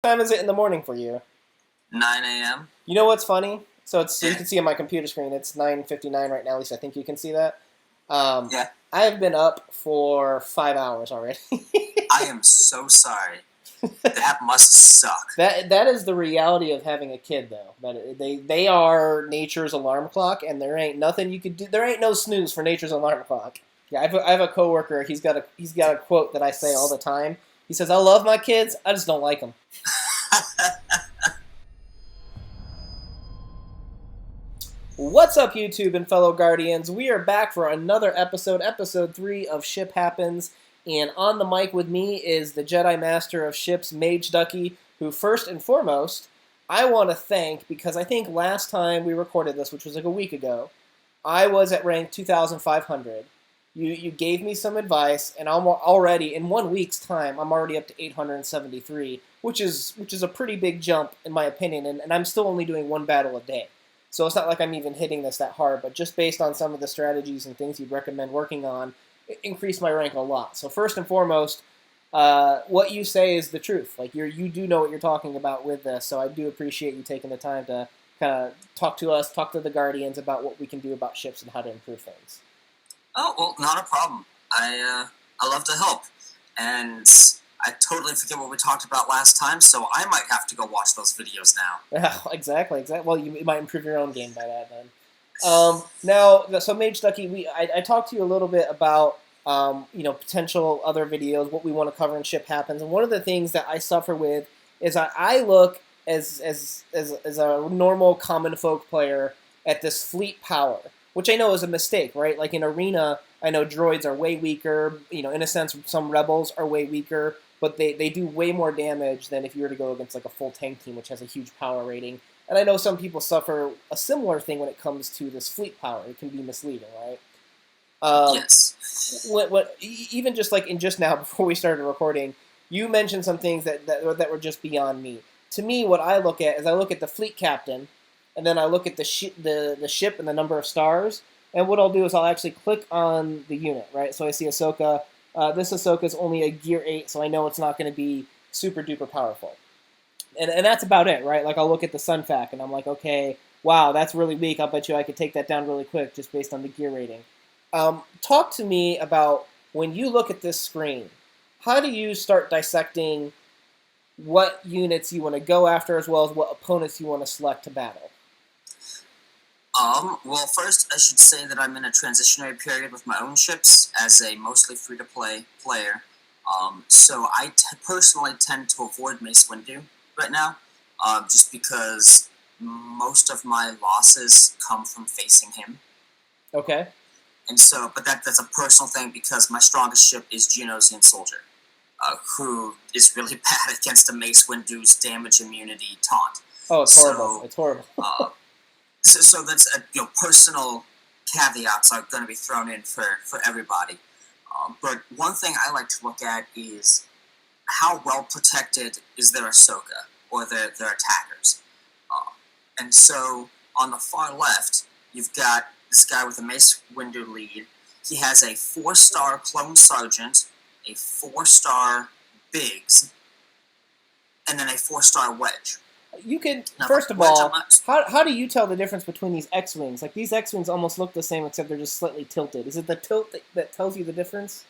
Time is it in the morning for you? 9 a.m. You know what's funny? So you Yeah, can see on my computer screen, it's 9:59 right now. At least I think you can see that. Um, yeah. I have been up for 5 hours already. I am so sorry. That must suck. That is the reality of having a kid, though. That they are nature's alarm clock, and there ain't nothing you could do. There ain't no snooze for nature's alarm clock. Yeah, I have a coworker. He's got a quote that I say all the time. He says, "I love my kids. I just don't like them." What's up, YouTube and fellow Guardians? We are back for another episode 3 of Ship Happens. And on the mic with me is the Jedi Master of Ships, Mage Ducky, who first and foremost, I want to thank, because I think last time we recorded this, which was like a week ago, I was at rank 2,500. You gave me some advice, and I'm already, in 1 week's time, I'm already up to 873, which is a pretty big jump, in my opinion, and I'm still only doing one battle a day. So it's not like I'm even hitting this that hard, but just based on some of the strategies and things you'd recommend working on, it increased my rank a lot. So first and foremost, what you say is the truth. Like you do know what you're talking about with this. So I do appreciate you taking the time to kind of talk to us, talk to the Guardians about what we can do about ships and how to improve things. Oh well, not a problem. I love to help, and I totally forget what we talked about last time. So I might have to go watch those videos now. Yeah, exactly. Well, you might improve your own game by that then. Now, so Mage Ducky, I talked to you a little bit about potential other videos, what we want to cover in Ship Happens, and one of the things that I suffer with is I look as a normal common folk player at this fleet power, which I know is a mistake, right? Like in Arena, I know droids are way weaker. In a sense, some rebels are way weaker, but they do way more damage than if you were to go against like a full tank team, which has a huge power rating. And I know some people suffer a similar thing when it comes to this fleet power. It can be misleading, right? Yes. Even just like in just now before we started recording, you mentioned some things that were just beyond me. To me, what I look at is I look at the fleet captain, and then I look at the ship and the number of stars. And what I'll do is I'll actually click on the unit, right? So I see Ahsoka. This Ahsoka is only a gear 8, so I know it's not going to be super duper powerful. And that's about it, right? Like I'll look at the Sun Fac, and I'm like, okay, wow, that's really weak. I'll bet you I could take that down really quick just based on the gear rating. Talk to me about when you look at this screen, how do you start dissecting what units you want to go after as well as what opponents you want to select to battle? Well, first I should say that I'm in a transitionary period with my own ships as a mostly free-to-play player. So I personally tend to avoid Mace Windu right now, just because most of my losses come from facing him. Okay. And so, but that's a personal thing because my strongest ship is Geonosian Soldier, who is really bad against a Mace Windu's damage immunity taunt. Oh, it's horrible. It's horrible. So that's personal caveats are going to be thrown in for everybody. But one thing I like to look at is how well protected is their Ahsoka or their attackers. And so on the far left, you've got this guy with a Mace Windu lead. He has a 4-star clone sergeant, a 4-star Biggs, and then a 4-star Wedge. You can, Now, first of Wedge, all, how do you tell the difference between these X-Wings? Like, these X-Wings almost look the same, except they're just slightly tilted. Is it the tilt that tells you the difference?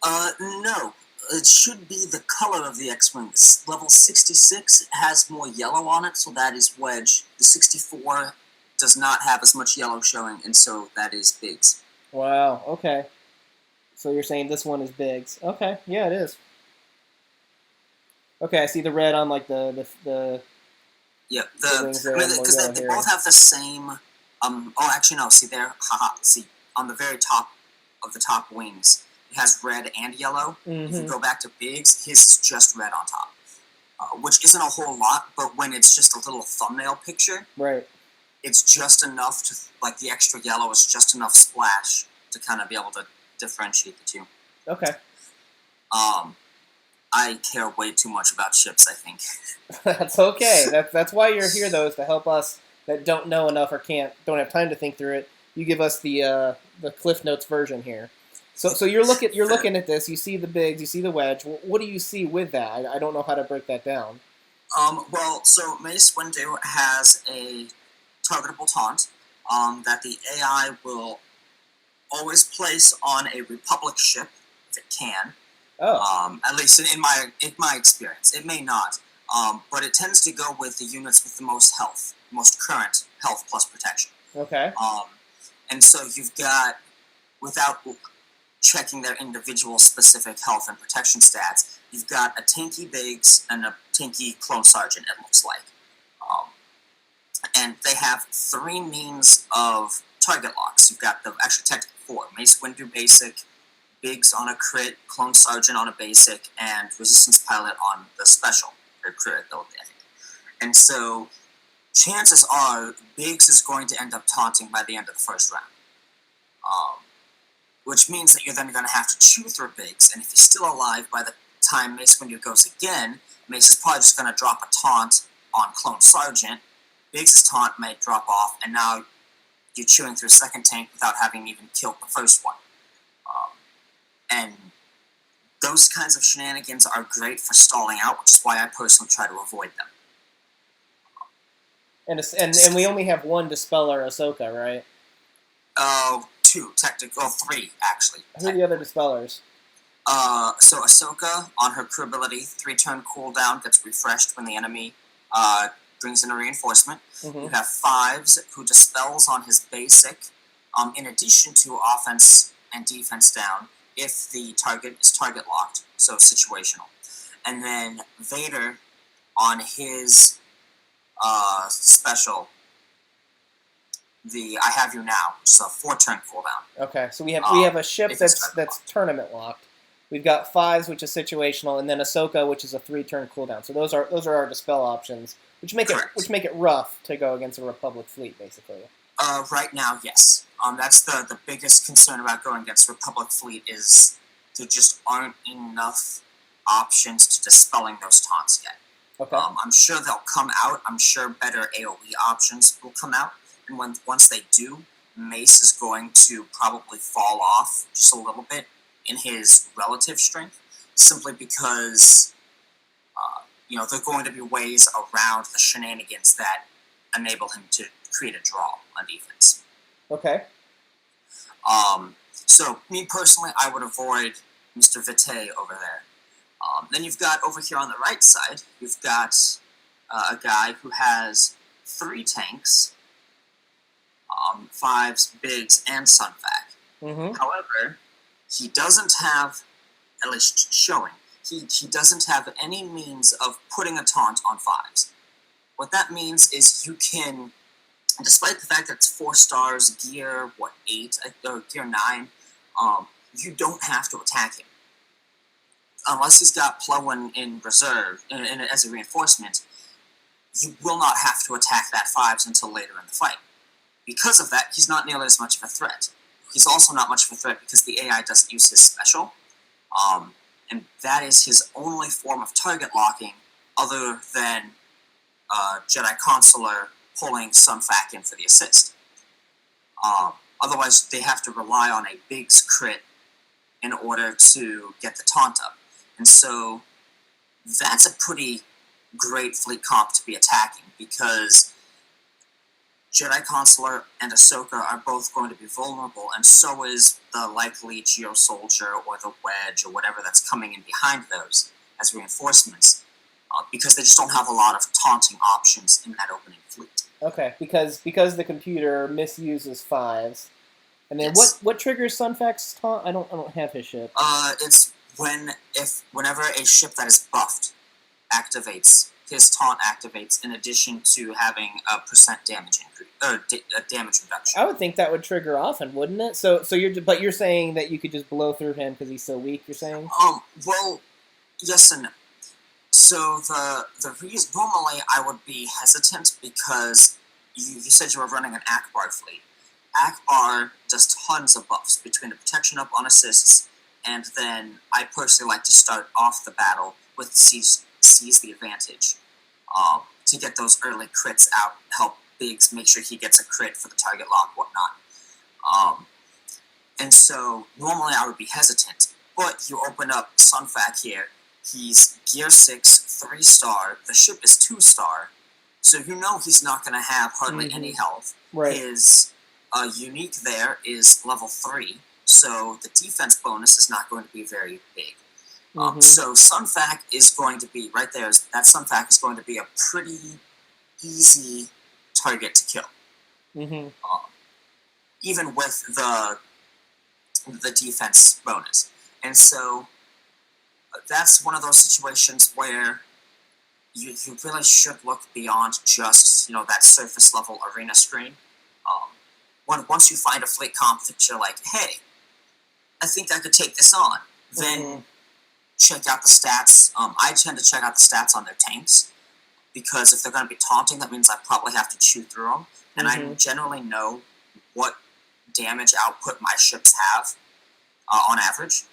No. It should be the color of the X-Wing. Level 66 has more yellow on it, so that is Wedge. The 64 does not have as much yellow showing, and so that is Biggs. Wow, okay. So you're saying this one is Biggs. Okay, yeah, it is. Okay, I see the red on, like, the Yeah, wings there, because they both have the same. Actually, no. See there, See on the very top of the top wings, it has red and yellow. Mm-hmm. If you go back to Biggs, his is just red on top, which isn't a whole lot. But when it's just a little thumbnail picture, right, it's just enough to the extra yellow is just enough splash to kind of be able to differentiate the two. Okay. I care way too much about ships, I think. That's okay. That's why you're here, though, is to help us that don't know enough or don't have time to think through it. You give us the Cliff Notes version here. So you're looking at this. You see the Biggs, you see the Wedge. What do you see with that? I don't know how to break that down. Well, so Mace Windu has a targetable taunt that the AI will always place on a Republic ship if it can. Oh, At least in my experience, it may not, but it tends to go with the units with the most health, most current health plus protection. okay. And so you've got, without checking their individual specific health and protection stats, you've got a tanky Biggs and a tanky Clone Sergeant, it looks like. Um, and they have three means of target locks. You've got actually technically four: Mace Windu basic, Biggs on a crit, Clone Sergeant on a basic, and Resistance Pilot on the special, or crit ability, I think. And so chances are Biggs is going to end up taunting by the end of the first round. Which means that you're then going to have to chew through Biggs, and if he's still alive by the time Mace Windu goes again, Mace is probably just going to drop a taunt on Clone Sergeant. Biggs' taunt may drop off, and now you're chewing through a second tank without having even killed the first one. And those kinds of shenanigans are great for stalling out, which is why I personally try to avoid them. And we only have one Dispeller Ahsoka, right? Two, technically, three, actually. Who are the other Dispellers? So Ahsoka, on her crew ability, 3-turn cooldown, gets refreshed when the enemy brings in a reinforcement. Mm-hmm. You have Fives, who dispels on his basic, in addition to offense and defense down, if the target is target locked, so situational. And then Vader, on his special, the I Have You Now, which is a 4-turn cooldown. Okay, so we have a ship that's tournament locked. We've got Fives, which is situational, and then Ahsoka, which is a 3-turn cooldown. So those are our dispel options, which make it rough to go against a Republic fleet, basically. Right now, yes. That's the biggest concern about going against Republic fleet is there just aren't enough options to dispelling those taunts yet. Okay. I'm sure they'll come out. I'm sure better AoE options will come out. And once they do, Mace is going to probably fall off just a little bit in his relative strength, simply because there are going to be ways around the shenanigans that enable him to create a draw on defense. Okay. So, me personally, I would avoid Mr. Vitae over there. Then you've got, over here on the right side, you've got a guy who has 3 tanks, Fives, Biggs, and Sunfac. Mm-hmm. However, he doesn't have, at least showing, he doesn't have any means of putting a taunt on Fives. What that means is you can, despite the fact that it's 4 stars, gear, 8, or gear 9, you don't have to attack him. Unless he's got Plowen in reserve, and as a reinforcement, you will not have to attack that Fives until later in the fight. Because of that, he's not nearly as much of a threat. He's also not much of a threat because the AI doesn't use his special, and that is his only form of target locking other than Jedi Consular pulling Sunfac in for the assist. Otherwise, they have to rely on a Biggs crit in order to get the taunt up. And so that's a pretty great fleet comp to be attacking, because Jedi Consular and Ahsoka are both going to be vulnerable, and so is the likely Geo Soldier or the Wedge or whatever that's coming in behind those as reinforcements, because they just don't have a lot of taunting options in that opening fleet. Okay, because the computer misuses Fives, and then yes. What triggers Sunfac's taunt? I don't have his ship. It's whenever a ship that is buffed activates, his taunt activates in addition to having a % damage increase or damage reduction. I would think that would trigger often, wouldn't it? So you're saying that you could just blow through him because he's so weak. You're saying? Well, yes and no. So the reason normally I would be hesitant because you said you were running an Akbar fleet. Akbar does tons of buffs between the protection up on assists, and then I personally like to start off the battle with seize the advantage to get those early crits out, help Biggs make sure he gets a crit for the target lock, whatnot. And so normally I would be hesitant, but you open up Sunfac here. He's gear 6, 3-star, the ship is 2-star, so you know he's not going to have hardly any health. Right. His unique there is level 3, so the defense bonus is not going to be very big. So Sunfac is going to be, right there, that Sunfac is going to be a pretty easy target to kill. Even with the defense bonus. And so that's one of those situations where you really should look beyond just, that surface level arena screen. Once you find a fleet comp that you're like, hey, I think I could take this on, then check out the stats. I tend to check out the stats on their tanks, because if they're going to be taunting, that means I probably have to chew through them, and I generally know what damage output my ships have on average,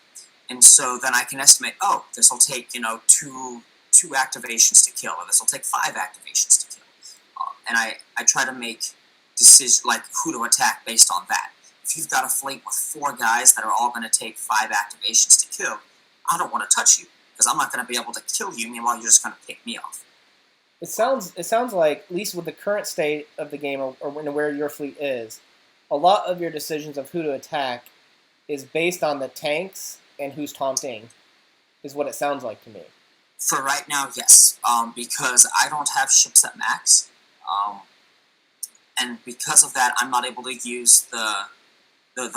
and so then I can estimate, this will take, two activations to kill, or this will take 5 activations to kill, and I try to make decisions like who to attack based on that. If you've got a fleet with 4 guys that are all going to take 5 activations to kill, I don't want to touch you, because I'm not going to be able to kill you, meanwhile you're just going to pick me off. It sounds like, at least with the current state of the game, or where your fleet is, a lot of your decisions of who to attack is based on the tanks and who's taunting, is what it sounds like to me. For right now, yes, because I don't have ships at max, and because of that, I'm not able to use the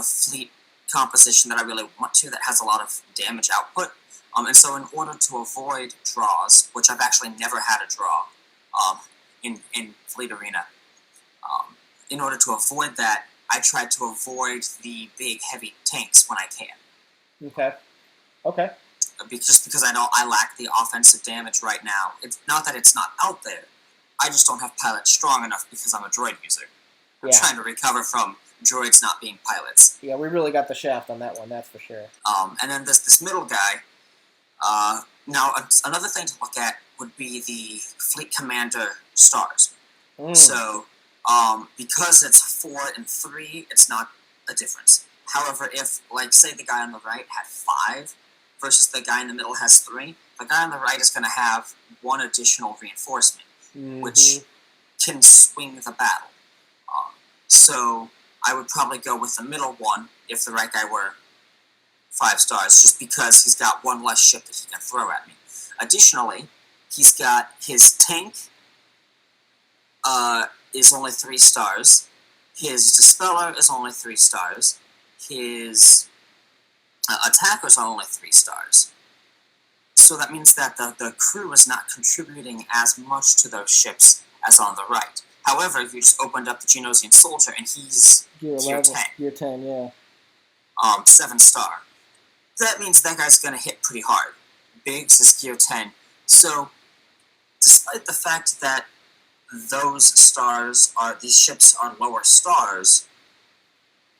fleet composition that I really want to, that has a lot of damage output. And so in order to avoid draws, which I've actually never had a draw in Fleet Arena, in order to avoid that, I try to avoid the big, heavy tanks when I can. Okay. Just because I lack the offensive damage right now. It's not that it's not out there. I just don't have pilots strong enough because I'm a droid user. I'm trying to recover from droids not being pilots. Yeah, we really got the shaft on that one, that's for sure. And then this middle guy. Now, another thing to look at would be the Fleet Commander stars. So, because it's 4 and 3, it's not a difference. However, if, say the guy on the right had 5 versus the guy in the middle has 3, the guy on the right is going to have 1 additional reinforcement, which can swing the battle. So I would probably go with the middle one if the right guy were 5 stars, just because he's got 1 less ship that he can throw at me. Additionally, he's got his tank is only 3 stars. His Dispeller is only 3 stars. His attackers are only 3 stars. So that means that the crew is not contributing as much to those ships as on the right. However, you just opened up the Genosian Soldier, and he's Gear 10. Gear 10, yeah. 7-star. That means that guy's going to hit pretty hard. Biggs is Gear 10. So, despite the fact that these ships are lower stars,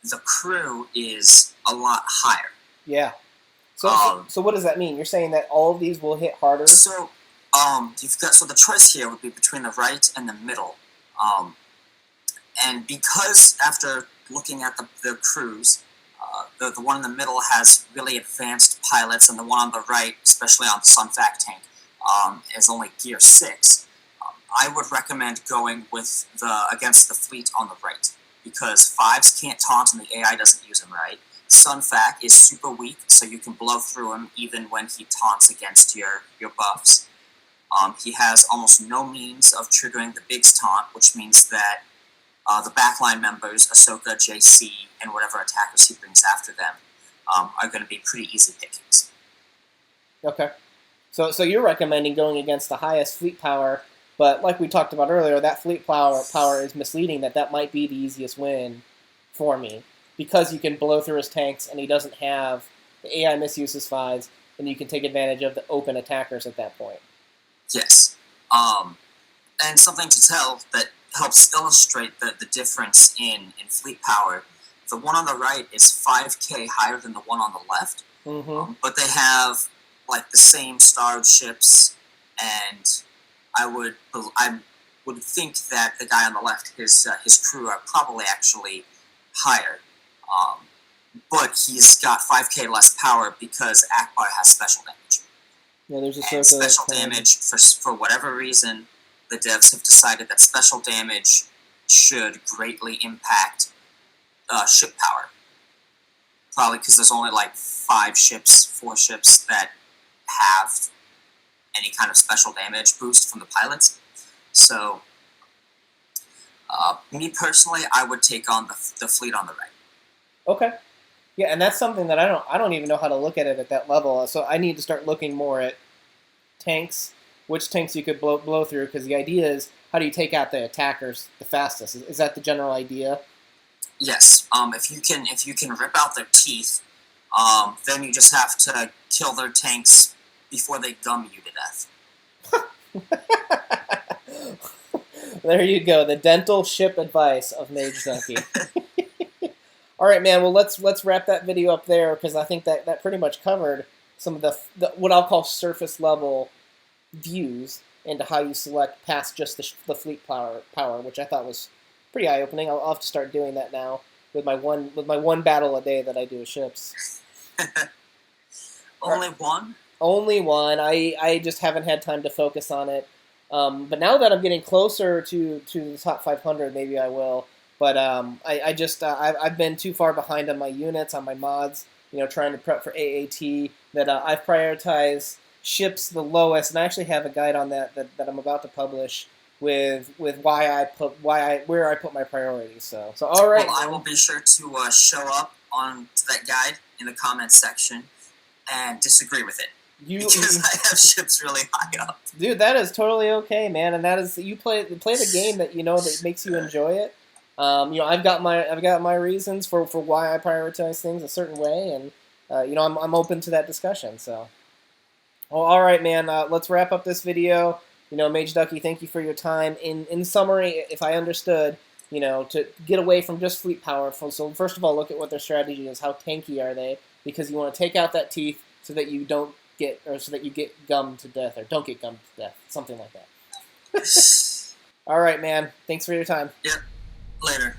the crew is a lot higher. Yeah. So what does that mean? You're saying that all of these will hit harder? So, the choice here would be between the right and the middle. And because after looking at the crews, the one in the middle has really advanced pilots, and the one on the right, especially on the Sunfac tank, is only Gear 6. I would recommend going with against the fleet on the right, because 5s can't taunt and the AI doesn't use them right. Sunfac is super weak, so you can blow through him even when he taunts against your buffs. He has almost no means of triggering the Biggs taunt, which means that the backline members, Ahsoka, JC, and whatever attackers he brings after them, are going to be pretty easy pickings. Okay. So you're recommending going against the highest fleet power, but like we talked about earlier, that fleet power is misleading, that might be the easiest win for me, because you can blow through his tanks and he doesn't have the AI misuses 5s, and you can take advantage of the open attackers at that point. Yes. And something to tell that helps illustrate the difference in fleet power. The one on the right is 5k higher than the one on the left, but they have the same starred ships, and I would think that the guy on the left, his crew are probably actually higher, but he's got 5k less power because Akbar has special damage. Yeah, there's a And circle. special damage, for whatever reason, the devs have decided that special damage should greatly impact ship power. Probably because there's only like 4 ships that have any kind of special damage boost from the pilots. So, me personally, I would take on the fleet on the right. Okay. Yeah, and that's something that I don't even know how to look at it at that level. So I need to start looking more at tanks, which tanks you could blow through, because the idea is how do you take out the attackers the fastest? Is that the general idea? Yes. If you can rip out their teeth, then you just have to kill their tanks before they gum you to death. There you go, the dental ship advice of Mage Ducky. All right, man. Well, let's wrap that video up there, because I think that pretty much covered some of the what I'll call surface level views into how you select past just the fleet power, which I thought was pretty eye opening. I'll have to start doing that now with my one battle a day that I do with ships. Only one? Only one. I just haven't had time to focus on it. But now that I'm getting closer to the top 500, maybe I will. But I've been too far behind on my units, on my mods, trying to prep for AAT, that I've prioritized ships the lowest, and I actually have a guide on that I'm about to publish with where I put my priorities. So all right. Well, I will be sure to show up on to that guide in the comments section and disagree with it. Because I have ships really high up. Dude, that is totally okay, man, and that is you play the game that that makes you enjoy it. I've got my reasons for why I prioritize things a certain way, and I'm open to that discussion. So, well, all right, man. Let's wrap up this video. Mage Ducky, thank you for your time. In summary, if I understood, to get away from just fleet power. So first of all, look at what their strategy is. How tanky are they? Because you want to take out that teeth so that you don't so that you get gummed to death, or don't get gummed to death, something like that. All right, man. Thanks for your time. Yep. Later.